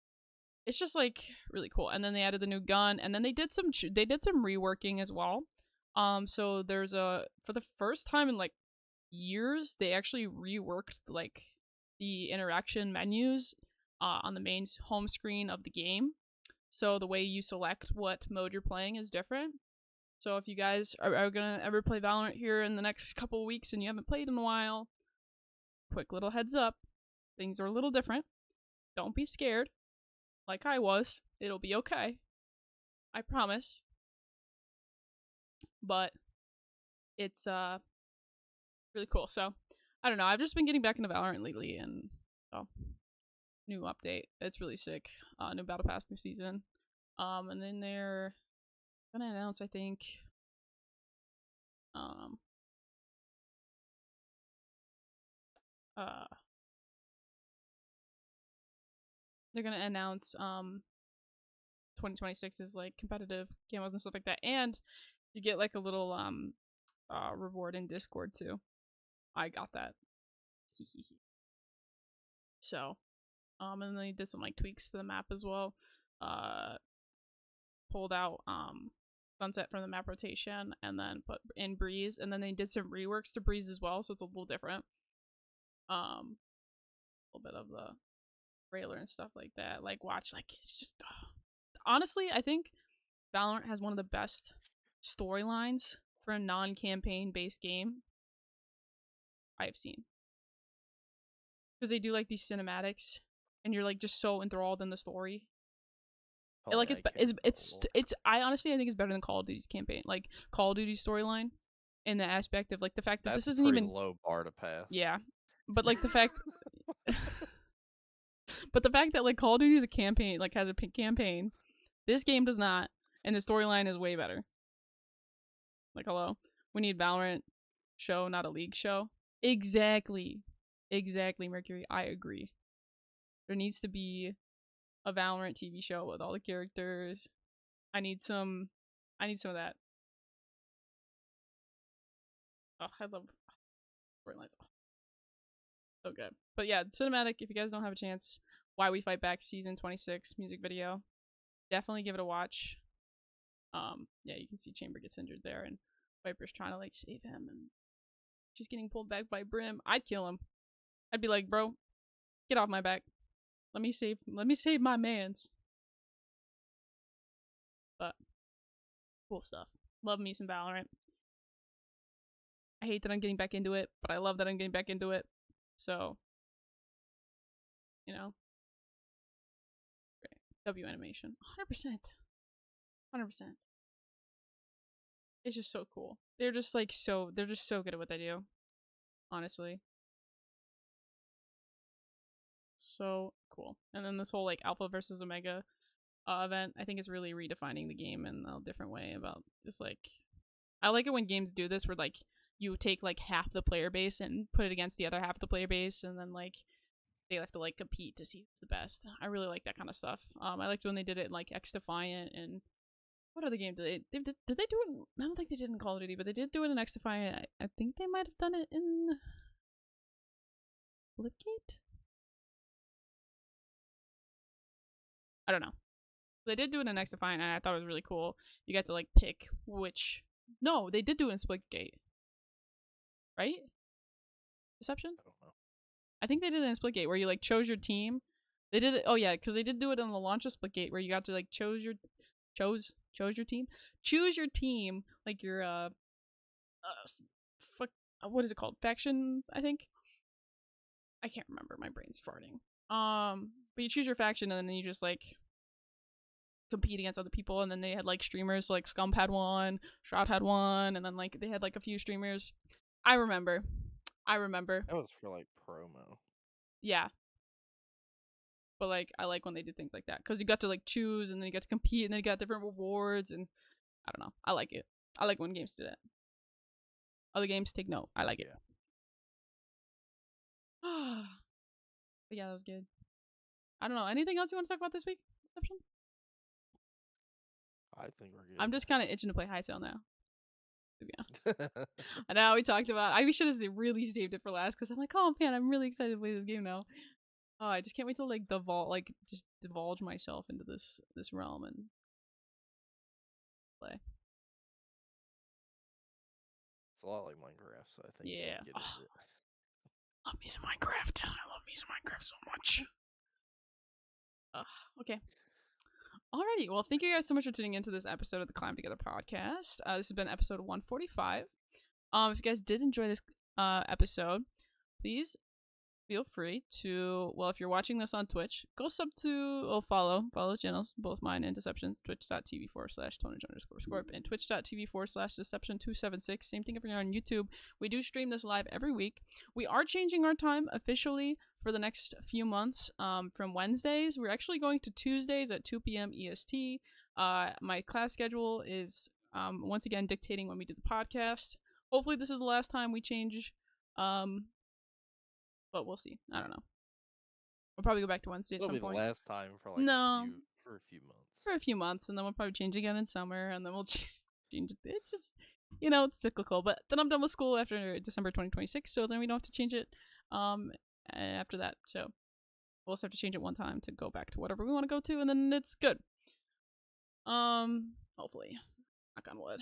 Speaker 1: it's just like really cool. And then they added the new gun, and then they did some reworking as well. So there's for the first time in like years, they actually reworked like the interaction menus on the main home screen of the game. So the way you select what mode you're playing is different. So if you guys are gonna ever play Valorant here in the next couple of weeks and you haven't played in a while, quick little heads up, things are a little different. Don't be scared, like I was. It'll be okay. I promise. But it's really cool. So I don't know. I've just been getting back into Valorant lately, and oh, new update. It's really sick. New battle pass, new season. And then they're gonna announce, I think, um, uh, they're gonna announce 2026 is like competitive camos and stuff like that, and you get like a little reward in Discord too. I got that. So and then they did some like tweaks to the map as well. Pulled out Sunset from the map rotation and then put in Breeze, and then they did some reworks to Breeze as well, so it's a little different. A little bit of the railer and stuff like that. Like watch, like it's just honestly, I think Valorant has one of the best storylines for a non-campaign based game I've seen, because they do like these cinematics, and you're like just so enthralled in the story.
Speaker 2: Oh
Speaker 1: Like
Speaker 2: yeah,
Speaker 1: it's I honestly I think it's better than Call of Duty's campaign, like Call of Duty's storyline, in the aspect of like the fact that
Speaker 2: that's
Speaker 1: this
Speaker 2: a
Speaker 1: isn't
Speaker 2: pretty
Speaker 1: even,
Speaker 2: low bar to pass.
Speaker 1: yeah, but like the fact, but the fact that like Call of Duty is a campaign, like has a campaign, this game does not, and the storyline is way better. Like hello, we need Valorant show, not a League show. Exactly, Mercury. I agree. There needs to be a Valorant TV show with all the characters. I need some. I need some of that. Oh, I love storylines. Oh, so good. But yeah, cinematic. If you guys don't have a chance, Why We Fight Back season 26 music video, definitely give it a watch. Yeah, you can see Chamber gets injured there, and Viper's trying to like save him, and she's getting pulled back by Brim. I'd kill him. I'd be like, bro, get off my back. Let me save my mans. But cool stuff. Love me some Valorant. I hate that I'm getting back into it, but I love that I'm getting back into it. So, you know, great. W animation, 100%, 100%. It's just so cool. They're just like so. They're just so good at what they do. Honestly, so cool. And then this whole like Alpha versus Omega event, I think is really redefining the game in a different way. About just like, I like it when games do this, where like you take like half the player base and put it against the other half of the player base, and then like they have to like compete to see who's the best. I really like that kind of stuff. I liked when they did it in, like X Defiant and what other game did they do it? I don't think they did in Call of Duty, but they did do it in X Defiant. I think they might have done it in Flipgate. I don't know. They did do it in X Defiant, and I thought it was really cool. You got to like pick which. No, they did do it in Splitgate, right? Deception.
Speaker 2: I don't know.
Speaker 1: I think they did it in Splitgate where you like chose your team. They did it. Oh yeah, because they did do it on the launch of Splitgate where you got to like chose your team, choose your team like your fuck, what is it called, faction, I think. I can't remember. My brain's farting. But you choose your faction and then you just like compete against other people, and then they had like streamers, so, like Scump had one, Shroud had one, and then like they had like a few streamers. I remember.
Speaker 2: That was for like promo.
Speaker 1: Yeah, but like I like when they did things like that because you got to like choose, and then you got to compete, and then you got different rewards, and I don't know. I like it. I like when games do that. Other games take note. I like it. But yeah, that was good. I don't know. Anything else you want to talk about this week? Deception?
Speaker 2: I think we're good.
Speaker 1: I'm just kind of itching to play Hytale now. To be honest. I know we talked about. I should have really saved it for last because I'm like, oh man, I'm really excited to play this game now. Oh, I just can't wait to like just divulge myself into this realm and play.
Speaker 2: It's a lot like Minecraft, so I think
Speaker 1: Yeah.
Speaker 2: you'll get into it.
Speaker 1: Love me some Minecraft. I love me some Minecraft so much. Okay. Alrighty. Well, thank you guys so much for tuning into this episode of the Climb Together podcast. This has been episode 145. If you guys did enjoy this episode, please feel free to, well, if you're watching this on Twitch, go sub to, follow the channels, both mine and Deception's, twitch.tv/Tonage_Scorp and twitch.tv/Deception276. Same thing if you're on YouTube. We do stream this live every week. We are changing our time officially for the next few months from Wednesdays. We're actually going to Tuesdays at 2 p.m. EST. My class schedule is once again dictating when we do the podcast. Hopefully this is the last time we change but we'll see. I don't know. We'll probably go back to Wednesday at
Speaker 2: It'll
Speaker 1: some
Speaker 2: be
Speaker 1: point.
Speaker 2: the last time for like
Speaker 1: No,
Speaker 2: a few months.
Speaker 1: for a few months, and then we'll probably change again in summer, and then we'll change it. It's just, it's cyclical. But then I'm done with school after December 2026, so then we don't have to change it after that. So we'll just have to change it one time to go back to whatever we want to go to, and then it's good. Hopefully. Knock on wood.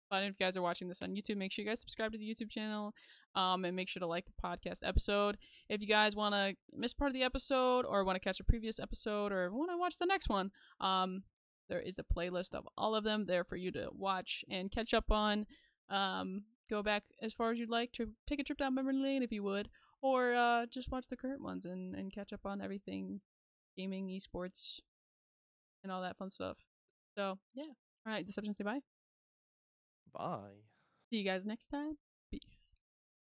Speaker 1: But if you guys are watching this on YouTube, make sure you guys subscribe to the YouTube channel, and make sure to like the podcast episode. If you guys want to miss part of the episode, or want to catch a previous episode, or want to watch the next one, there is a playlist of all of them there for you to watch and catch up on. Go back as far as you'd like to take a trip down memory lane if you would, or just watch the current ones and catch up on everything gaming, esports, and all that fun stuff. So, yeah. All right, Deception, say bye.
Speaker 2: Bye.
Speaker 1: See you guys next time.